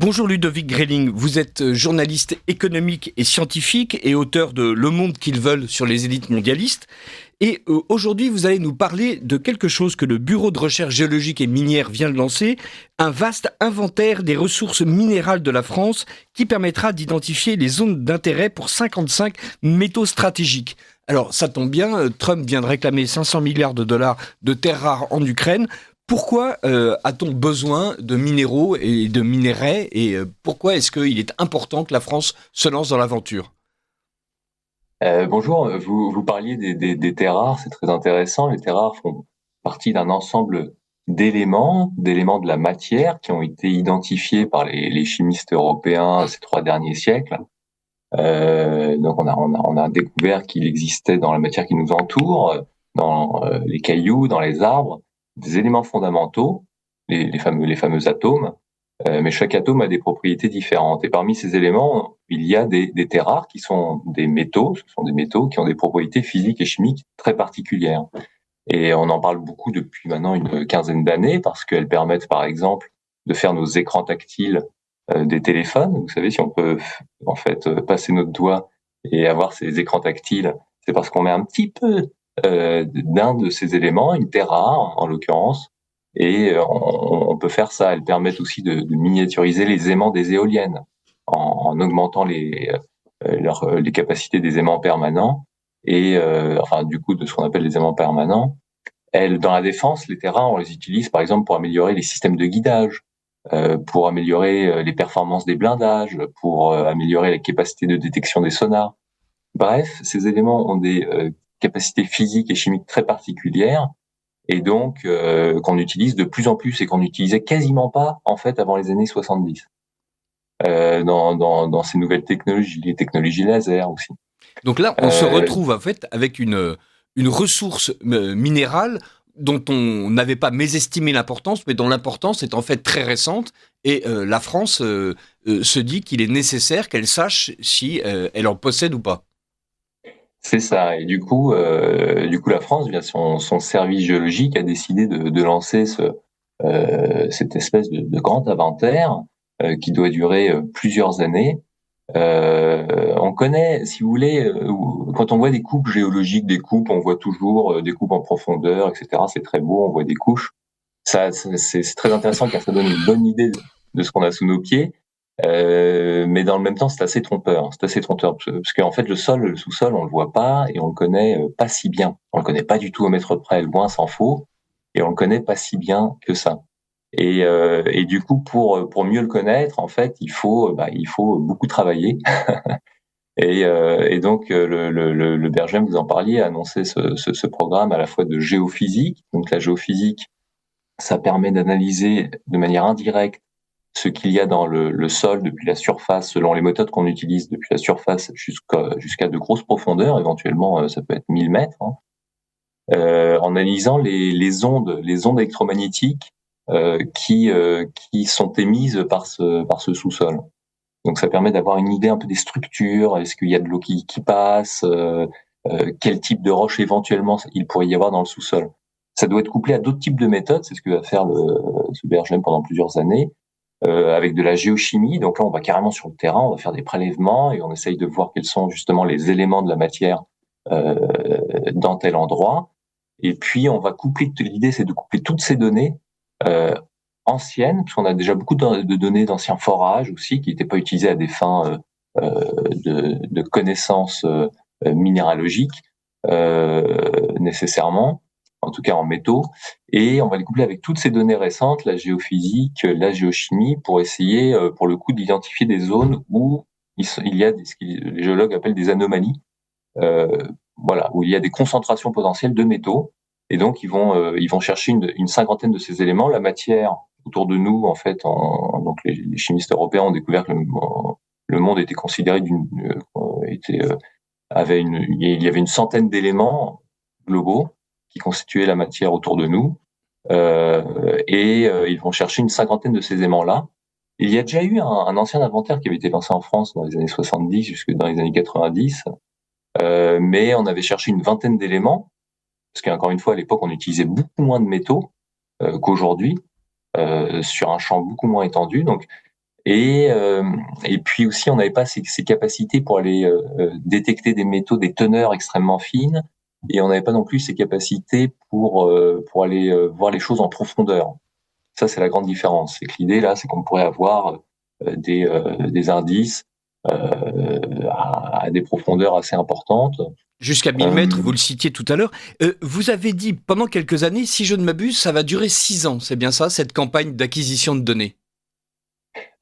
Bonjour Ludovic Gréling, vous êtes journaliste économique et scientifique et auteur de Le monde qu'ils veulent sur les élites mondialistes. Et aujourd'hui, vous allez nous parler de quelque chose que le Bureau de recherche géologique et minière vient de lancer, un vaste inventaire des ressources minérales de la France qui permettra d'identifier les zones d'intérêt pour 55 métaux stratégiques. Alors, ça tombe bien, Trump vient de réclamer 500 milliards de dollars de terres rares en Ukraine. Pourquoi a-t-on besoin de minéraux et de minerais et pourquoi est-ce qu'il est important que la France se lance dans l'aventure ? Bonjour, vous parliez des terres rares, c'est très intéressant. Les terres rares font partie d'un ensemble d'éléments de la matière qui ont été identifiés par les chimistes européens ces 3 derniers siècles. Donc on a découvert qu'il existait dans la matière qui nous entoure, dans les cailloux, dans les arbres, des éléments fondamentaux, les fameux atomes. Mais chaque atome a des propriétés différentes. Et parmi ces éléments, il y a des terres rares qui sont des métaux. Ce sont des métaux qui ont des propriétés physiques et chimiques très particulières. Et on en parle beaucoup depuis maintenant une quinzaine d'années parce qu'elles permettent, par exemple, de faire nos écrans tactiles des téléphones. Vous savez, si on peut en fait passer notre doigt et avoir ces écrans tactiles, c'est parce qu'on met un petit peu d'un de ces éléments, une terre rare en l'occurrence, et on peut faire ça. Elles permettent aussi de miniaturiser les aimants des éoliennes en augmentant les capacités des aimants permanents et enfin du coup de ce qu'on appelle les aimants permanents. Dans la défense, les terrains, on les utilise par exemple pour améliorer les systèmes de guidage, pour améliorer les performances des blindages, pour améliorer la capacité de détection des sonars. Bref, ces éléments ont des capacités physiques et chimiques très particulières et donc qu'on utilise de plus en plus et qu'on n'utilisait quasiment pas en fait avant les années 70 dans ces nouvelles technologies, les technologies laser aussi. Donc là, on se Euh, retrouve en fait avec une ressource minérale dont on n'avait pas mésestimé l'importance, mais dont l'importance est en fait très récente. Et la France se dit qu'il est nécessaire qu'elle sache si elle en possède ou pas. c'est ça. Et du coup, la France, via son service géologique, a décidé de lancer cette espèce de grand inventaire qui doit durer plusieurs années. On connaît, si vous voulez, quand on voit des coupes géologiques, on voit toujours des coupes en profondeur, etc. C'est très beau, on voit des couches. Ça, c'est très intéressant car ça donne une bonne idée de ce qu'on a sous nos pieds. Mais dans le même temps, c'est assez trompeur. C'est assez trompeur parce qu'en fait, le sous-sol, on le voit pas et on le connaît pas si bien. On le connaît pas du tout au mètre près, loin s'en faut, et on le connaît pas si bien que ça. Et du coup, pour mieux le connaître, en fait, il faut beaucoup travailler. Et donc, le Bergem, vous en parliez, a annoncé ce programme à la fois de géophysique. Donc, la géophysique, ça permet d'analyser de manière indirecte ce qu'il y a dans le sol depuis la surface, selon les méthodes qu'on utilise depuis la surface jusqu'à de grosses profondeurs, éventuellement ça peut être 1000 mètres, hein, en analysant les ondes électromagnétiques qui sont émises par ce sous-sol. Donc ça permet d'avoir une idée un peu des structures, est-ce qu'il y a de l'eau qui passe, quel type de roche éventuellement il pourrait y avoir dans le sous-sol. Ça doit être couplé à d'autres types de méthodes, c'est ce que va faire ce Bergem pendant plusieurs années, avec de la géochimie. Donc là, on va carrément sur le terrain, on va faire des prélèvements et on essaye de voir quels sont justement les éléments de la matière euh, dans tel endroit. Et puis, on va coupler, l'idée, c'est de coupler toutes ces données euh, anciennes, parce qu'on a déjà beaucoup de données d'anciens forages aussi, qui n'étaient pas utilisées à des fins de connaissances minéralogiques nécessairement, en tout cas en métaux, et on va les coupler avec toutes ces données récentes, la géophysique, la géochimie, pour essayer, pour le coup, d'identifier des zones où il y a ce que les géologues appellent des anomalies, euh, voilà, où il y a des concentrations potentielles de métaux, et donc ils vont chercher une cinquantaine de ces éléments. La matière autour de nous, en fait, donc les chimistes européens ont découvert que le monde était considéré il y avait une centaine d'éléments globaux qui constituaient la matière autour de nous, ils vont chercher une cinquantaine de ces aimants-là. Il y a déjà eu un ancien inventaire qui avait été lancé en France dans les années 70 jusque dans les années 90, mais on avait cherché une vingtaine d'éléments, parce qu'encore une fois, à l'époque, on utilisait beaucoup moins de métaux qu'aujourd'hui, sur un champ beaucoup moins étendu. Donc, Et puis aussi, on n'avait pas ces capacités pour aller détecter des métaux, des teneurs extrêmement fines, et on n'avait pas non plus ces capacités pour aller voir les choses en profondeur. Ça, c'est la grande différence. C'est que l'idée là, c'est qu'on pourrait avoir des indices à des profondeurs assez importantes. Jusqu'à 1000 mètres, vous le citiez tout à l'heure. Vous avez dit pendant quelques années, si je ne m'abuse, ça va durer 6 ans. C'est bien ça, cette campagne d'acquisition de données?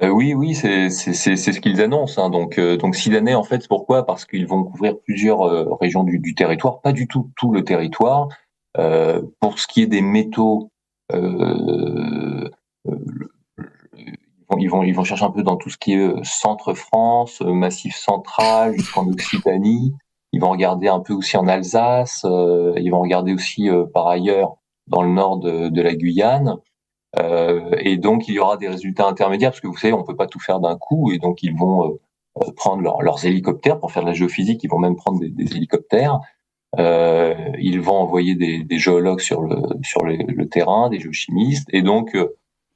Oui, c'est ce qu'ils annoncent. Hein. Donc 6 années, en fait, pourquoi? Parce qu'ils vont couvrir plusieurs régions du territoire, pas du tout le territoire. Pour ce qui est des métaux, euh, ils vont chercher un peu dans tout ce qui est centre-France, Massif central, jusqu'en Occitanie. Ils vont regarder un peu aussi en Alsace. Ils vont regarder aussi par ailleurs dans le nord de la Guyane. Et donc il y aura des résultats intermédiaires parce que vous savez, on peut pas tout faire d'un coup, et donc ils vont prendre leurs hélicoptères pour faire de la géophysique. Ils vont même prendre des hélicoptères. Ils vont envoyer des géologues sur le terrain, des géochimistes, et donc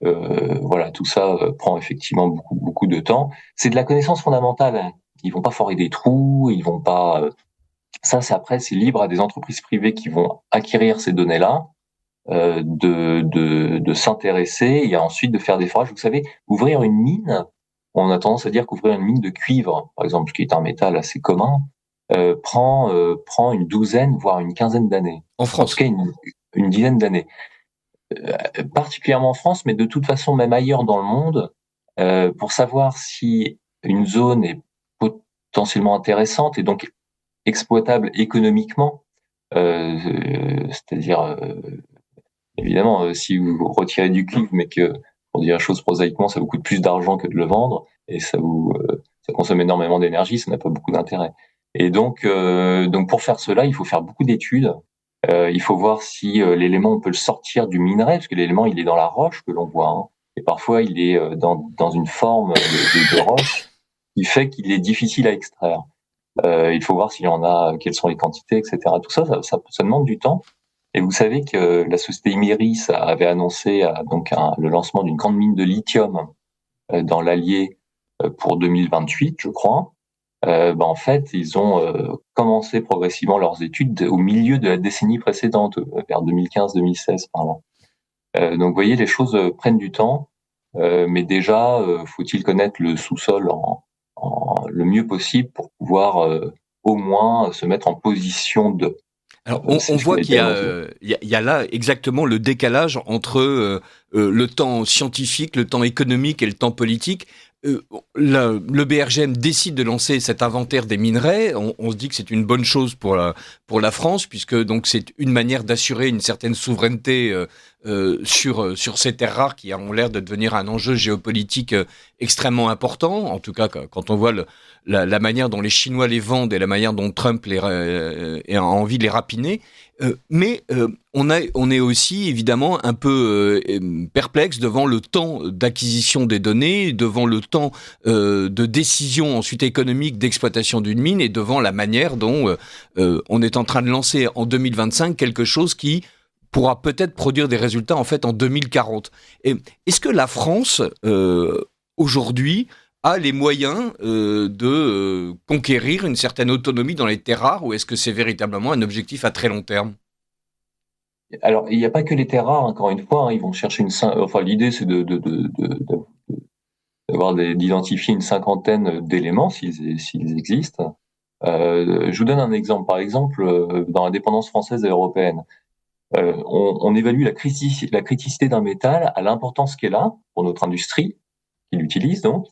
voilà, tout ça prend effectivement beaucoup de temps. C'est de la connaissance fondamentale. Hein. Ils vont pas forer des trous, ils vont pas. Ça, c'est après, c'est libre à des entreprises privées qui vont acquérir ces données-là, de s'intéresser et ensuite de faire des forages. Vous savez, ouvrir une mine, on a tendance à dire qu'ouvrir une mine de cuivre, par exemple, qui est un métal assez commun, prend une douzaine, voire une quinzaine d'années. En En tout France. cas, une dizaine d'années. Particulièrement en France, mais de toute façon, même ailleurs dans le monde, pour savoir si une zone est potentiellement intéressante et donc exploitable économiquement, c'est-à-dire évidemment, si vous retirez du cuivre, mais que, pour dire la chose prosaïquement, ça vous coûte plus d'argent que de le vendre, et ça consomme énormément d'énergie, ça n'a pas beaucoup d'intérêt. Et donc pour faire cela, il faut faire beaucoup d'études. Il faut voir si l'élément, on peut le sortir du minerai, parce que l'élément, il est dans la roche que l'on voit, hein, et parfois il est dans une forme de roche qui fait qu'il est difficile à extraire. Il faut voir s'il y en a, quelles sont les quantités, etc. Tout ça, ça demande du temps. Et vous savez que la société Imerys avait annoncé le lancement d'une grande mine de lithium dans l'Allier pour 2028, je crois. En fait, ils ont commencé progressivement leurs études au milieu de la décennie précédente, vers 2015-2016 par là. Donc, vous voyez, les choses prennent du temps, mais déjà, faut-il connaître le sous-sol le mieux possible pour pouvoir au moins se mettre en position de. Alors, on C'est ce qui voit va être qu'il y a, annoncé. il y a là exactement le décalage entre le temps scientifique, le temps économique et le temps politique. Le BRGM décide de lancer cet inventaire des minerais. On se dit que c'est une bonne chose pour la France, puisque donc c'est une manière d'assurer une certaine souveraineté sur ces terres rares qui ont l'air de devenir un enjeu géopolitique extrêmement important. En tout cas, quand on voit la manière dont les Chinois les vendent et la manière dont Trump a envie de les rapiner. On est aussi évidemment un peu perplexe devant le temps d'acquisition des données, devant le temps de décision ensuite économique d'exploitation d'une mine et devant la manière dont on est en train de lancer en 2025 quelque chose qui pourra peut-être produire des résultats en fait en 2040. Et est-ce que la France aujourd'hui a les moyens de conquérir une certaine autonomie dans les terres rares, ou est-ce que c'est véritablement un objectif à très long terme? Alors, il n'y a pas que les terres rares, encore une fois, hein, ils vont chercher enfin, l'idée, c'est d'identifier une cinquantaine d'éléments s'ils existent. Je vous donne un exemple. Par exemple, dans la dépendance française et européenne, on évalue la criticité d'un métal à l'importance qu'elle a pour notre industrie, qui l'utilise donc,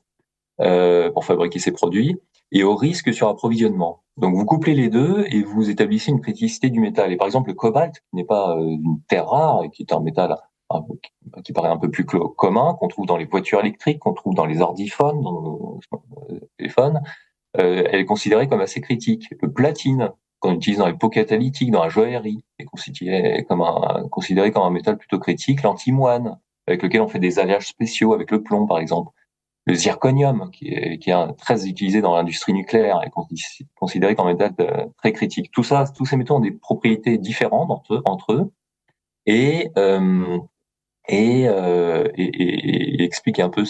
pour fabriquer ses produits, et au risque sur approvisionnement. Donc vous couplez les deux et vous établissez une criticité du métal. Et par exemple, le cobalt, qui n'est pas une terre rare, et qui est un métal qui paraît un peu plus commun, qu'on trouve dans les voitures électriques, qu'on trouve dans les ordiphones, dans nos téléphones, elle est considérée comme assez critique. Le platine, qu'on utilise dans les pots catalytiques, dans la joaillerie, est considéré comme un métal plutôt critique. L'antimoine, avec lequel on fait des alliages spéciaux avec le plomb, par exemple. Le zirconium, qui est très utilisé dans l'industrie nucléaire, est considéré comme un métal très critique. Tout ça, tous ces métaux ont des propriétés différentes entre eux, et, euh, et explique un peu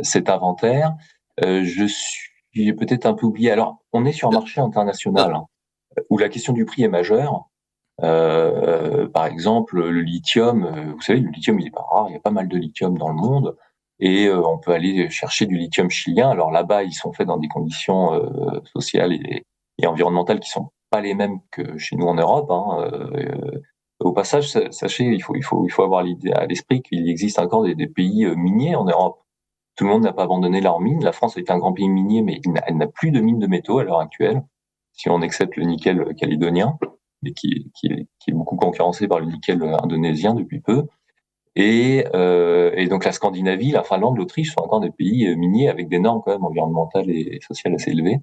cet inventaire. Je suis peut-être un peu oublié. Alors, on est sur un marché international où la question du prix est majeure. Par exemple, le lithium, vous savez, le lithium, il est pas rare, il y a pas mal de lithium dans le monde, et on peut aller chercher du lithium chilien. Alors là-bas, ils sont faits dans des conditions sociales et environnementales qui sont pas les mêmes que chez nous en Europe. Au passage, sachez, il faut avoir l'idée à l'esprit qu'il existe encore des pays miniers en Europe. Tout le monde n'a pas abandonné leurs mines. La France est un grand pays minier, mais elle n'a plus de mines de métaux à l'heure actuelle, si on accepte le nickel calédonien, et qui est beaucoup concurrencé par le nickel indonésien depuis peu. Et donc la Scandinavie, la Finlande, l'Autriche sont encore des pays miniers avec des normes quand même environnementales et sociales assez élevées.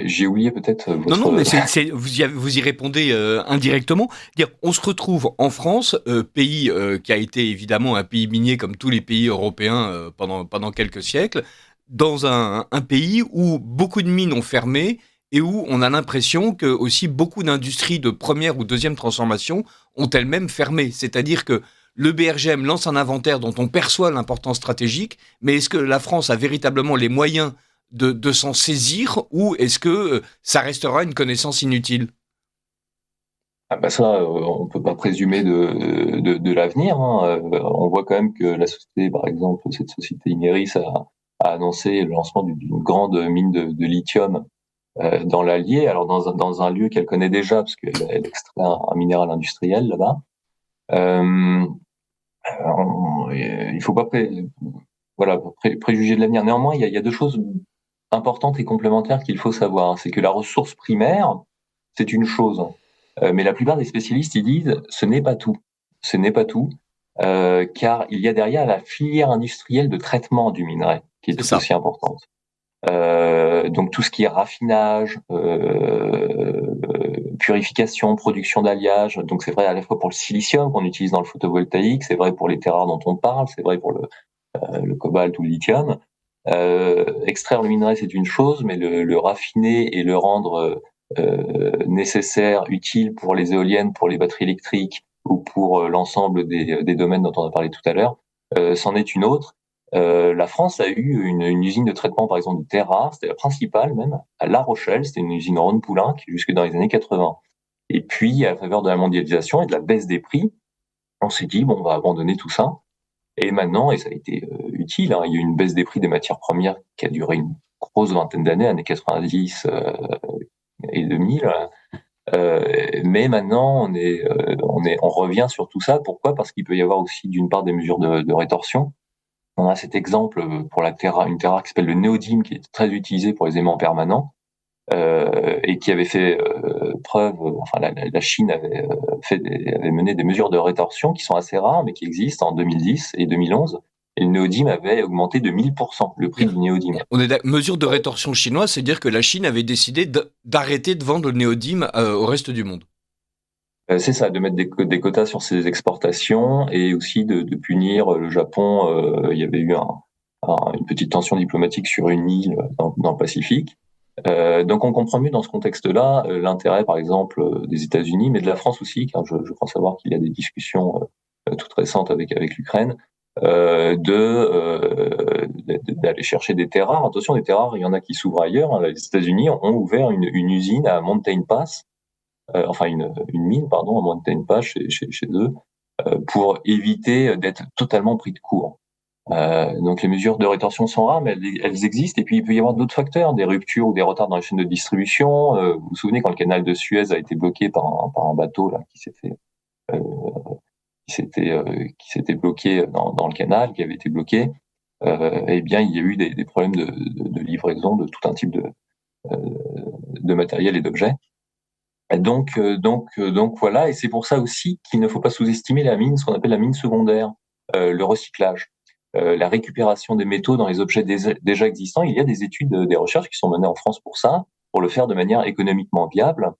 J'ai oublié peut-être Non, non, votre... mais vous y répondez indirectement. Dire, on se retrouve en France, pays qui a été évidemment un pays minier comme tous les pays européens pendant quelques siècles, dans un pays où beaucoup de mines ont fermé et où on a l'impression que aussi beaucoup d'industries de première ou deuxième transformation ont elles-mêmes fermé. C'est-à-dire que le BRGM lance un inventaire dont on perçoit l'importance stratégique, mais est-ce que la France a véritablement les moyens de s'en saisir, ou est-ce que ça restera une connaissance inutile? Ah bah ça, on peut pas présumer de l'avenir. On voit quand même que la société, par exemple, cette société Imerys a annoncé le lancement d'une grande mine de lithium dans l'Allier, alors dans un lieu qu'elle connaît déjà, parce qu'elle extrait un minéral industriel là-bas. Euh, il faut pas préjuger de l'avenir. Néanmoins, il y a deux choses importantes et complémentaires qu'il faut savoir. C'est que la ressource primaire, c'est une chose, mais la plupart des spécialistes ils disent ce n'est pas tout. Ce n'est pas tout, car il y a derrière la filière industrielle de traitement du minerai qui est C'est tout ça. aussi importante. Donc tout ce qui est raffinage, purification, production d'alliage. Donc c'est vrai à la fois pour le silicium qu'on utilise dans le photovoltaïque, c'est vrai pour les terres rares dont on parle, c'est vrai pour le cobalt ou le lithium. Extraire le minerai c'est une chose, mais le raffiner et le rendre nécessaire, utile pour les éoliennes, pour les batteries électriques ou pour l'ensemble des domaines dont on a parlé tout à l'heure, c'en est une autre. La France a eu une usine de traitement, par exemple, de terres rares, c'était la principale même, à La Rochelle, c'était une usine Rhône-Poulenc jusque dans les années 80. Et puis, à la faveur de la mondialisation et de la baisse des prix, on s'est dit, bon, on va abandonner tout ça. Et maintenant, et ça a été utile, il y a eu une baisse des prix des matières premières qui a duré une grosse vingtaine d'années, années 90 et 2000. Mais maintenant, on revient sur tout ça. Pourquoi? Parce qu'il peut y avoir aussi, d'une part, des mesures de rétorsion. On a cet exemple pour une terre rare qui s'appelle le néodyme, qui est très utilisé pour les aimants permanents, et qui avait fait preuve, enfin la Chine avait mené des mesures de rétorsion qui sont assez rares, mais qui existent en 2010 et 2011. Et le néodyme avait augmenté de 1000% le prix du néodyme. Mesure de rétorsion chinoise, c'est dire que la Chine avait décidé d'arrêter de vendre le néodyme au reste du monde. C'est ça, de mettre des quotas sur ses exportations et aussi de punir le Japon. Il y avait eu une petite tension diplomatique sur une île dans le Pacifique. Donc on comprend mieux dans ce contexte-là l'intérêt, par exemple, des États-Unis, mais de la France aussi, car je crois savoir qu'il y a des discussions toutes récentes avec l'Ukraine, d'aller chercher des terres rares. Attention, des terres rares, il y en a qui s'ouvrent ailleurs. Les États-Unis ont ouvert une usine à Mountain Pass, enfin une mine, pardon, à Mountain Pass chez eux, pour éviter d'être totalement pris de court. Donc les mesures de rétorsion sont rares, mais elles existent. Et puis il peut y avoir d'autres facteurs, des ruptures ou des retards dans les chaînes de distribution. Vous vous souvenez quand le canal de Suez a été bloqué par un bateau là euh, qui s'était bloqué dans le canal, qui avait été bloqué. Eh bien il y a eu des problèmes de livraison de tout un type de matériel et d'objets. Donc voilà, et c'est pour ça aussi qu'il ne faut pas sous-estimer la mine, ce qu'on appelle la mine secondaire, le recyclage, la récupération des métaux dans les objets déjà existants. Il y a des études, des recherches qui sont menées en France pour ça, pour le faire de manière économiquement viable,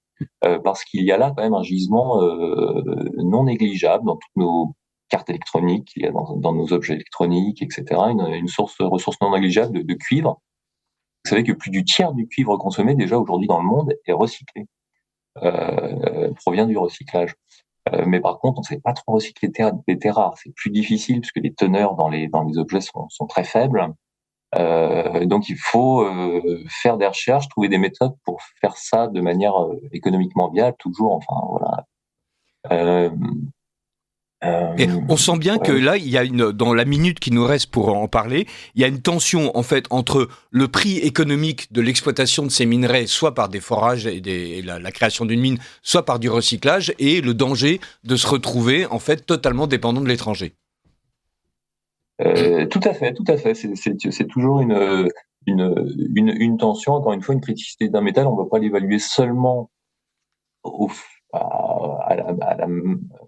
parce qu'il y a là quand même un gisement non négligeable dans toutes nos cartes électroniques, il y a dans nos objets électroniques, etc., une ressource non négligeable de cuivre. Vous savez que plus du tiers du cuivre consommé déjà aujourd'hui dans le monde est recyclé. Provient du recyclage. Mais par contre, on ne sait pas trop recycler des terres rares. C'est plus difficile parce que les teneurs dans les objets sont très faibles. Donc il faut faire des recherches, trouver des méthodes pour faire ça de manière économiquement viable, toujours. Enfin voilà. Euh, Et on sent bien que ouais. là, il y a dans la minute qui nous reste pour en parler, il y a une tension en fait entre le prix économique de l'exploitation de ces minerais, soit par des forages et la création d'une mine, soit par du recyclage, et le danger de se retrouver en fait totalement dépendant de l'étranger. Tout à fait, tout à fait. C'est toujours une tension. Encore une fois, une criticité d'un métal, on ne va pas l'évaluer seulement au,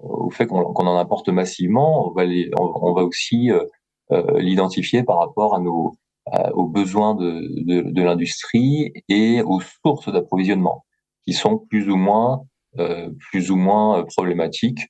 au fait qu'on en importe massivement. On va aussi l'identifier par rapport aux besoins de l'industrie et aux sources d'approvisionnement, qui sont plus ou moins problématiques,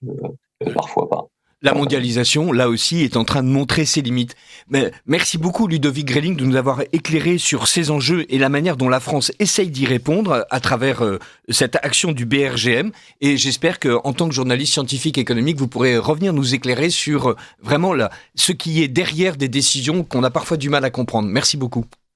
parfois pas. La mondialisation, là aussi, est en train de montrer ses limites. Mais merci beaucoup, Ludovic Grelling, de nous avoir éclairé sur ces enjeux et la manière dont la France essaye d'y répondre à travers cette action du BRGM. Et j'espère qu'en tant que journaliste scientifique et économique, vous pourrez revenir nous éclairer sur vraiment ce qui est derrière des décisions qu'on a parfois du mal à comprendre. Merci beaucoup.